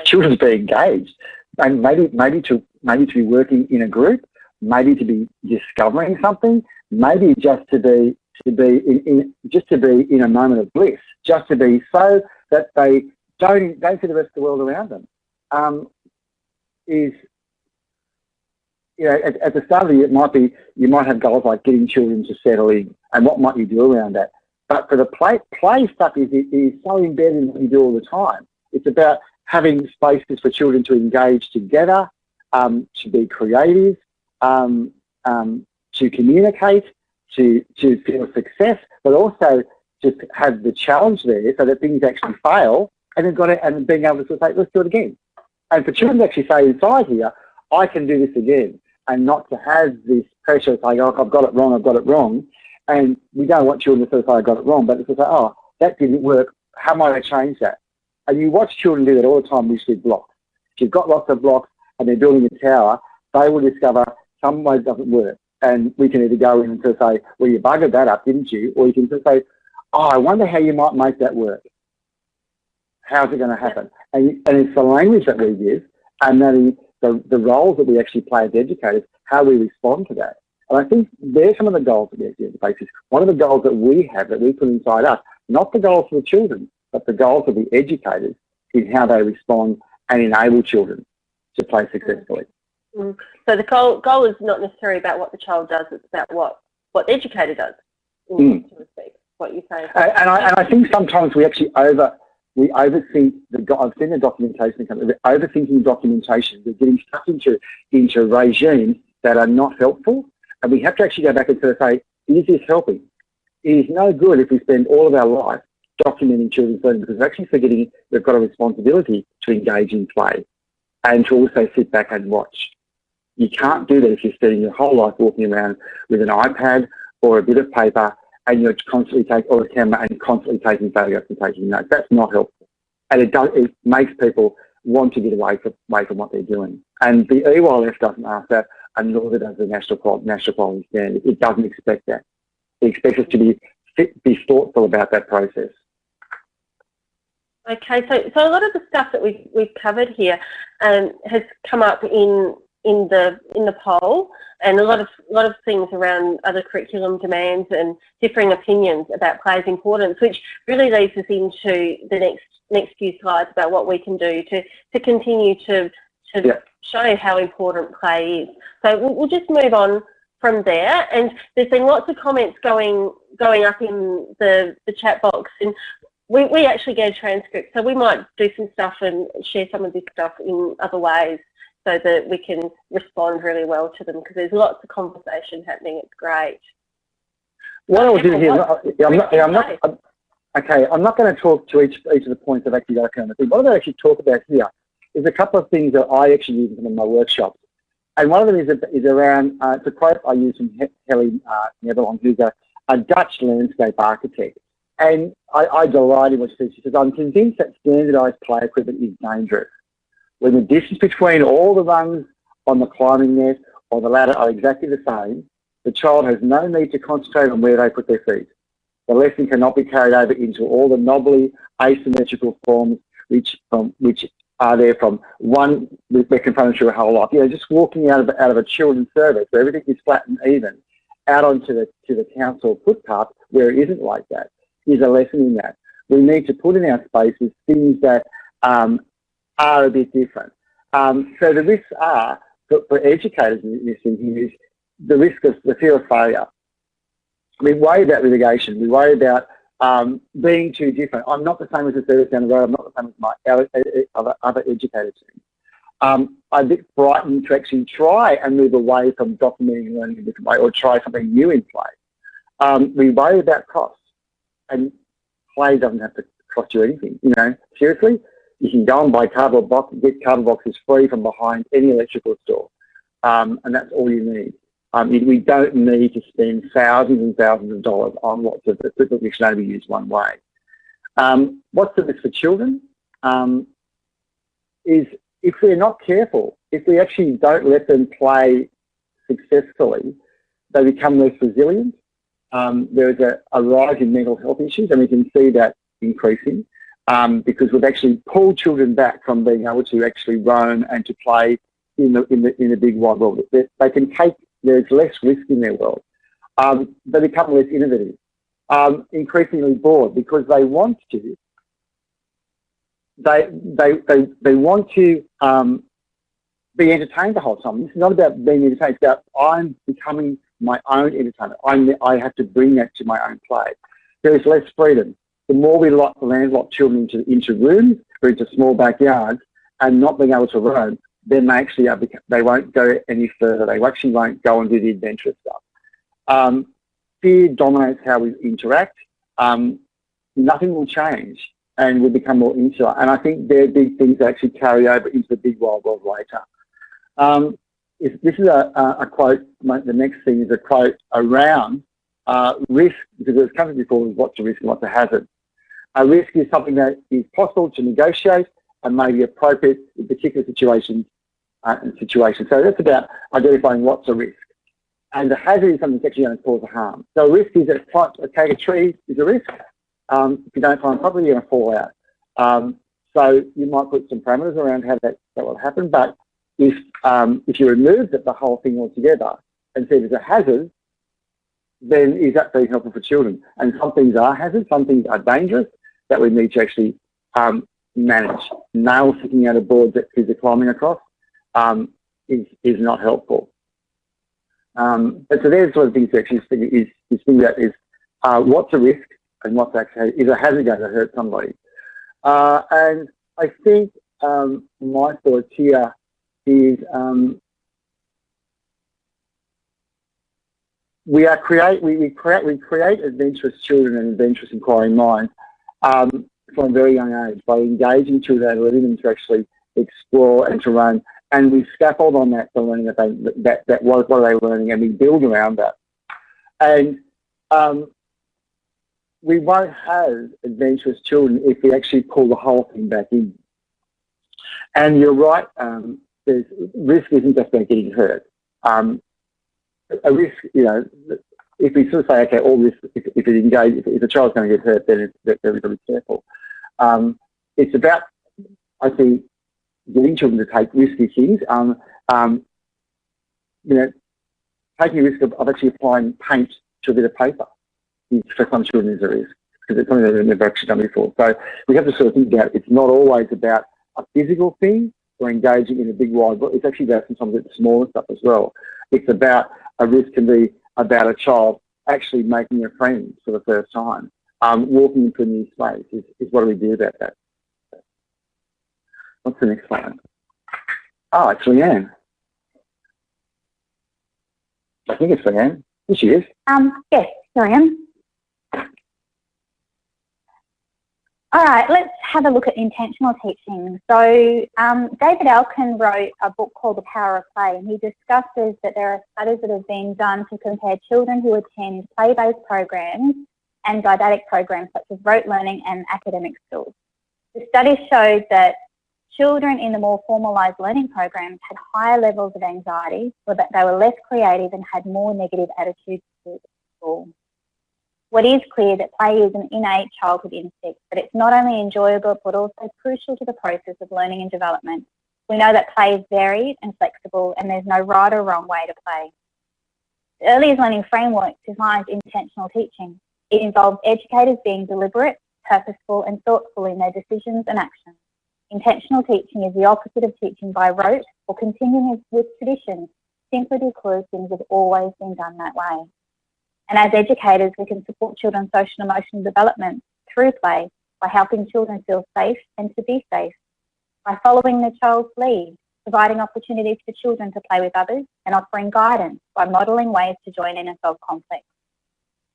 Children to be engaged, and maybe to be working in a group, maybe to be discovering something, maybe just to be in a moment of bliss, just to be so that they don't see the rest of the world around them. At the start of the year, you might have goals like getting children to settle in, and what might you do around that? But for the play stuff is so embedded in what you do all the time. It's about having spaces for children to engage together, to be creative, to communicate, to feel success, but also just have the challenge there so that things actually fail, and then being able to say, let's do it again. And for children to actually say inside here, I can do this again, and not to have this pressure of saying, oh, I've got it wrong. And we don't want children to say, I got it wrong, but to say, oh, that didn't work, how might I change that? And you watch children do that all the time with blocks. If you've got lots of blocks and they're building a tower, they will discover some way it doesn't work. And we can either go in and sort of say, well, you buggered that up, didn't you? Or you can sort of say, oh, I wonder how you might make that work. How's it going to happen? And it's the language that we give, and then the roles that we actually play as educators, how we respond to that. And I think there's some of the goals that we actually have to face. One of the goals that we have, that we put inside us, not the goals for the children, but the goals of the educators in how they respond and enable children to play successfully.
So the goal is not necessarily about what the child does, it's about what the educator does, so to speak, what you say.
And I think sometimes we actually overthink I've seen the documentation, we're overthinking documentation. We're getting stuck into regimes that are not helpful, and we have to actually go back and sort of say, is this helping? It is no good if we spend all of our life documenting children's learning, because we're actually forgetting we've got a responsibility to engage in play and to also sit back and watch. You can't do that if you're spending your whole life walking around with an iPad or a bit of paper and you're constantly or a camera and constantly taking photographs and taking notes. That's not helpful. And it makes people want to get away from what they're doing. And the EYLF doesn't ask that, and nor does the National Quality Standard. It doesn't expect that. It expects us to be thoughtful about that process.
Okay, so a lot of the stuff that we've covered here has come up in the poll, and a lot of things around other curriculum demands and differing opinions about play's importance, which really leads us into the next few slides about what we can do to continue to show how important play is. So we'll just move on from there, and there's been lots of comments going up in the chat box, and we actually get a transcript, so we might do some stuff and share some of this stuff in other ways so that we can respond really well to them, because there's lots of conversation happening. It's great.
What I'll do here, I'm not going to talk to each of the points I've actually got to kind of think. What I'm going to actually talk about here is a couple of things that I actually use in some of my workshops. And one of them is around, it's a quote I use from Helen Nederland, who's a Dutch landscape architect. And I delight in what she says. She says, I'm convinced that standardised play equipment is dangerous. When the distance between all the rungs on the climbing net or the ladder are exactly the same, the child has no need to concentrate on where they put their feet. The lesson cannot be carried over into all the knobbly, asymmetrical forms which are there from one we're confronted through a whole life. You know, just walking out of a children's service where everything is flat and even, out onto the council footpath where it isn't like that, is a lesson in that. We need to put in our spaces things that are a bit different. So the risks are, for educators in this thing here, is the risk of the fear of failure. We worry about litigation. We worry about being too different. I'm not the same as the service down the road. I'm not the same as my other educator team. I'm a bit frightened to actually try and move away from documenting and learning in a different way, or try something new in play. We worry about costs, and play doesn't have to cost you anything. You know, seriously, you can go and buy cardboard box, get cardboard boxes free from behind any electrical store, and that's all you need. We don't need to spend thousands and thousands of dollars on lots of equipment which can only be used one way. What's the risk for children? Is if we're not careful, if we actually don't let them play successfully, they become less resilient. There is a rise in mental health issues, and we can see that increasing because we've actually pulled children back from being able to actually roam and to play in the big wide world. They can take. There's less risk in their world. They become less innovative, increasingly bored because they want to. They want to be entertained the whole time. This is not about being entertained. It's about I'm becoming my own entertainer. I have to bring that to my own play. There is less freedom. The more we landlock children into rooms or into small backyards and not being able to roam, then they won't go any further. They actually won't go and do the adventurous stuff. Fear dominates how we interact. Nothing will change, and we'll become more insular. And I think they're big things that actually carry over into the big wild world later. This is a quote. The next thing is a quote around risk, because it was covered before with what's a risk and what's a hazard. A risk is something that is possible to negotiate and may be appropriate in particular situations. So that's about identifying what's a risk. And the hazard is something that's actually going to cause a harm. So a risk is that a tree is a risk. If you don't climb properly, you're going to fall out. So you might put some parameters around how that will happen. But if you remove the whole thing altogether and see there's a hazard, then is that very helpful for children? And some things are hazards, some things are dangerous that we need to actually manage. Nails sticking out of boards that kids are climbing across is not helpful. But so there's sort of things to actually think about is what's a risk and what's actually, is a hazard going to hurt somebody? And I think my thoughts here is we create adventurous children and adventurous inquiring minds, from a very young age by engaging children and letting them to actually explore and to run. And we scaffold on that the learning that what are they learning, and we build around that. And we won't have adventurous children if we actually pull the whole thing back in. And you're right, there's risk isn't just about getting hurt. A risk, you know, if we sort of say, okay, all risk, if a child's going to get hurt, then it's very, very careful. It's about, I think, getting children to take risky things. You know, taking a risk of actually applying paint to a bit of paper for some children is a risk, because it's something that they've never actually done before. So we have to sort of think about it's not always about a physical thing or engaging in a big wide, but it's actually about sometimes it's smaller stuff as well. It's about, a risk can be about a child actually making a friend for the first time. Walking into a new space is what do we do about that? What's the next one? Oh, it's Leanne. I think it's Leanne. Here she is.
Yes, I am. All right, let's have a look at intentional teaching. So David Elkin wrote a book called The Power of Play, and he discusses that there are studies that have been done to compare children who attend play-based programs and didactic programs such as rote learning and academic skills. The studies showed that children in the more formalised learning programs had higher levels of anxiety, or that they were less creative and had more negative attitudes to school. What is clear that play is an innate childhood instinct, but it's not only enjoyable but also crucial to the process of learning and development. We know that play is varied and flexible, and there's no right or wrong way to play. The Early Learning Framework defines intentional teaching. It involves educators being deliberate, purposeful and thoughtful in their decisions and actions. Intentional teaching is the opposite of teaching by rote or continuing with traditions, simply because things have always been done that way. And as educators, we can support children's social and emotional development through play by helping children feel safe and to be safe, by following the child's lead, providing opportunities for children to play with others, and offering guidance by modelling ways to join in and solve conflict.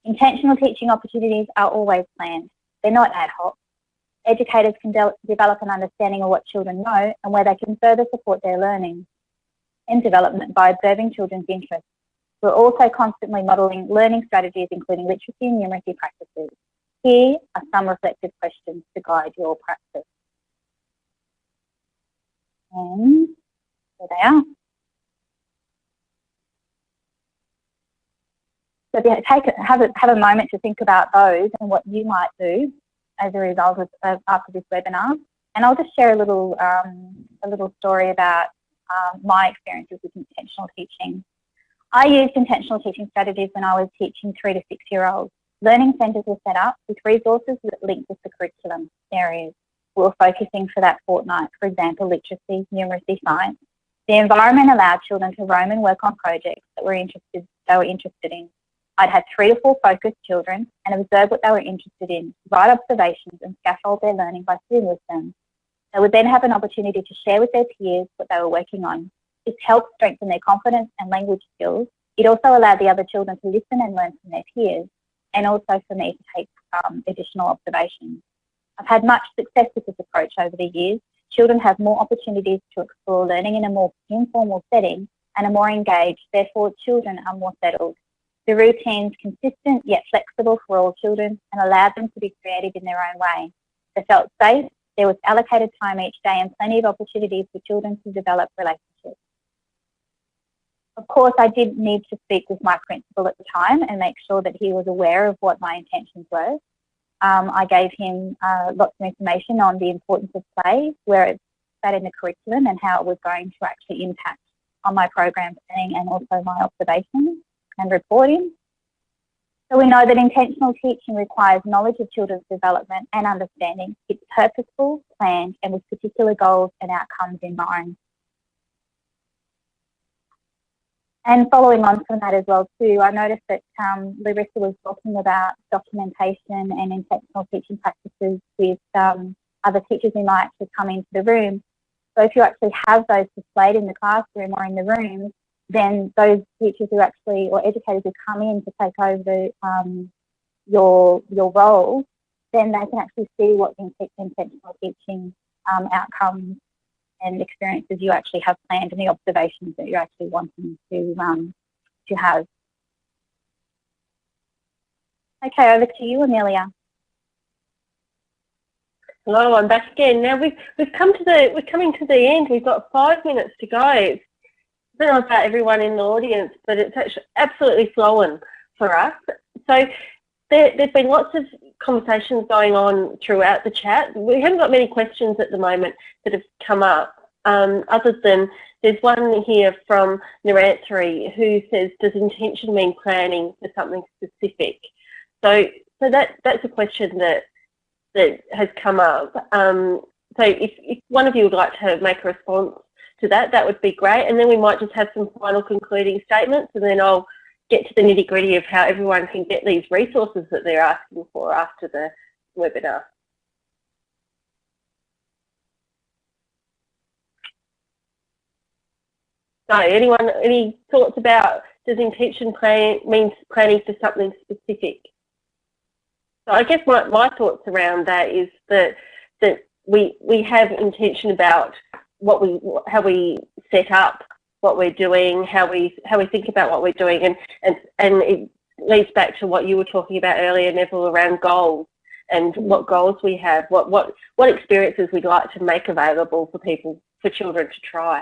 Intentional teaching opportunities are always planned. They're not ad hoc. Educators can develop an understanding of what children know and where they can further support their learning and development by observing children's interests. We're also constantly modelling learning strategies, including literacy and numeracy practices. Here are some reflective questions to guide your practice. And there they are. So if you have a moment to think about those and what you might do as a result of after this webinar. And I'll just share a little story about my experiences with intentional teaching. I used intentional teaching strategies when I was teaching 3 to 6 year olds. Learning centres were set up with resources that linked with the curriculum areas. We were focusing for that fortnight, for example, literacy, numeracy, science. The environment allowed children to roam and work on projects that they were interested in. I'd have 3 to 4 focused children and observe what they were interested in, write observations and scaffold their learning by sitting with them. They would then have an opportunity to share with their peers what they were working on. This helped strengthen their confidence and language skills. It also allowed the other children to listen and learn from their peers, and also for me to take additional observations. I've had much success with this approach over the years. Children have more opportunities to explore learning in a more informal setting and are more engaged, therefore children are more settled. The routine's consistent yet flexible for all children and allowed them to be creative in their own way. They felt safe, there was allocated time each day and plenty of opportunities for children to develop relationships. Of course, I did need to speak with my principal at the time and make sure that he was aware of what my intentions were. I gave him lots of information on the importance of play, where it sat in the curriculum and how it was going to actually impact on my program planning and also my observations and reporting. So we know that intentional teaching requires knowledge of children's development and understanding. It's purposeful, planned, and with particular goals and outcomes in mind. And following on from that as well too, I noticed that Larissa was talking about documentation and intentional teaching practices with other teachers who might actually come into the room. So if you actually have those displayed in the classroom or in the room, then those teachers who actually, or educators who come in to take over your role, then they can actually see what intentional teaching outcomes and experiences you actually have planned and the observations that you're actually wanting to have. Okay, over to you, Amelia.
Hello, I'm back again. Now we're coming to the end. We've got 5 minutes to go. I don't know about everyone in the audience, but it's actually absolutely flowing for us. So there's been lots of conversations going on throughout the chat. We haven't got many questions at the moment that have come up, other than there's one here from Narantri who says, does intention mean planning for something specific? So that's a question that has come up. So if one of you would like to make a response to that, that would be great. And then we might just have some final concluding statements, and then I'll get to the nitty-gritty of how everyone can get these resources that they're asking for after the webinar. So anyone, any thoughts about, does intention means planning for something specific? So I guess my thoughts around that is that we have intention about how we set up what we're doing, how we think about what we're doing, and it leads back to what you were talking about earlier, Neville, around goals and what goals we have, what experiences we'd like to make available for children to try.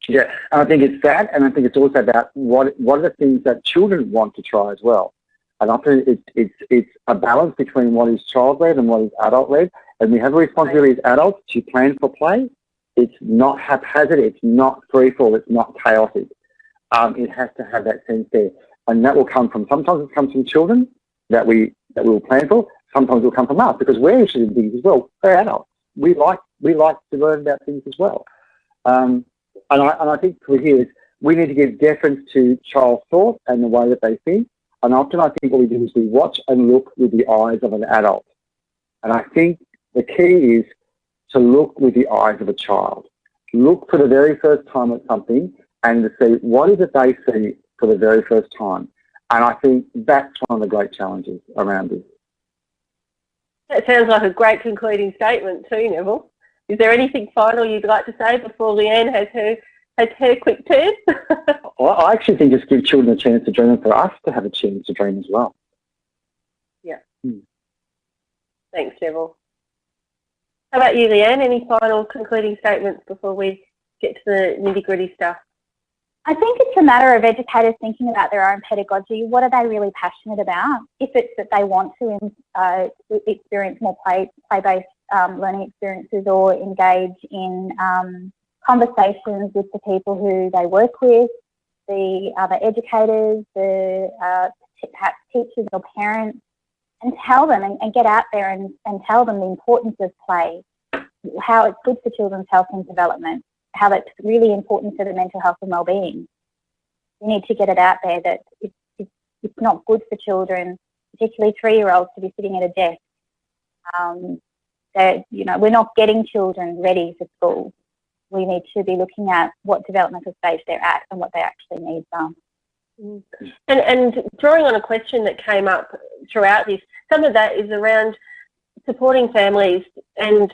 Yeah, I think it's that, and I think it's also about what are the things that children want to try as well. And I think it's a balance between what is child-led and what is adult-led, and we have a responsibility as adults to plan for play. It's not haphazard, it's not free-fall, it's not chaotic. It has to have that sense there, and that will come from, sometimes it comes from children that we will plan for, sometimes it will come from us, because we're interested in things as well. We're adults. We like to learn about things as well. And I think for here is we need to give deference to child's thought and the way that they think. And often I think what we do is we watch and look with the eyes of an adult. And I think the key is to look with the eyes of a child. Look for the very first time at something and to see what is it they see for the very first time. And I think that's one of the great challenges around this.
That sounds like a great concluding statement too, Neville. Is there anything final you'd like to say before Leanne has her quick turn?
Well, I actually think just give children a chance to dream and for us to have a chance to dream as well.
Yeah. Thanks, Neville. How about you, Leanne? Any final concluding statements before we get to the nitty-gritty stuff?
I think it's a matter of educators thinking about their own pedagogy. What are they really passionate about? If it's that they want to experience more play-based learning experiences or engage in conversations with the people who they work with, the other educators, the perhaps teachers or parents, and tell them and get out there and tell them the importance of play, how it's good for children's health and development, how that's really important for their mental health and well-being. We need to get it out there that it's not good for children, particularly 3-year-olds, to be sitting at a desk. That, you know, we're not getting children ready for school. We need to be looking at what developmental stage they're at and what they actually need done.
And drawing on a question that came up throughout this, some of that is around supporting families and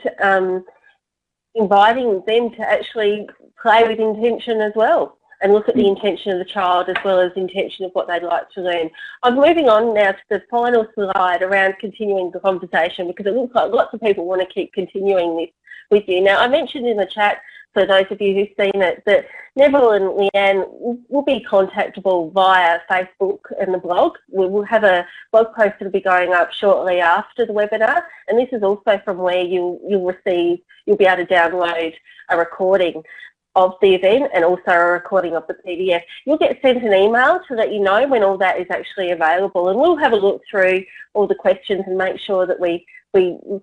inviting them to actually play with intention as well and look at the intention of the child as well as the intention of what they'd like to learn. I'm moving on now to the final slide around continuing the conversation, because it looks like lots of people want to keep continuing this with you. Now, I mentioned in the chat, for those of you who've seen it, that Neville and Leanne will be contactable via Facebook and the blog. We will have a blog post that will be going up shortly after the webinar, and this is also from where you'll be able to download a recording of the event and also a recording of the PDF. You'll get sent an email to let you know when all that is actually available, and we'll have a look through all the questions and make sure that we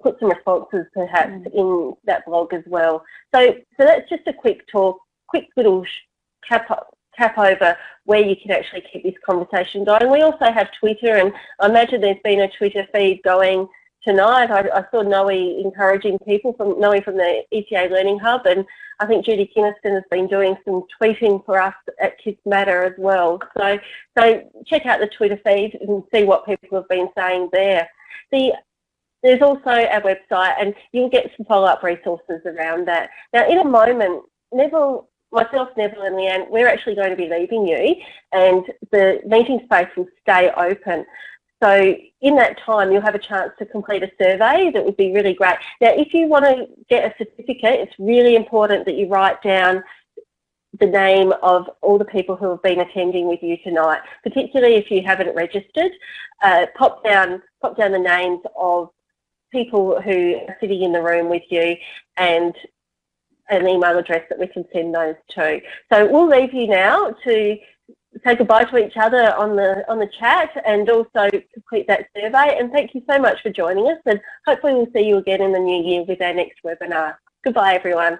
put some responses perhaps in that blog as well. So that's just a quick little cap over where you can actually keep this conversation going. We also have Twitter, and I imagine there's been a Twitter feed going tonight. I saw Noe encouraging people from the ETA Learning Hub, and I think Judy Kinniston has been doing some tweeting for us at Kids Matter as well. So check out the Twitter feed and see what people have been saying there. there's also our website, and you'll get some follow-up resources around that. Now, in a moment, Neville, myself, Neville and Leanne, we're actually going to be leaving you, and the meeting space will stay open. So in that time, you'll have a chance to complete a survey that would be really great. Now, if you want to get a certificate, it's really important that you write down the name of all the people who have been attending with you tonight, particularly if you haven't registered. Pop down the names of people who are sitting in the room with you and an email address that we can send those to. So we'll leave you now to say goodbye to each other on the chat and also complete that survey. And thank you so much for joining us, and hopefully we'll see you again in the new year with our next webinar. Goodbye, everyone.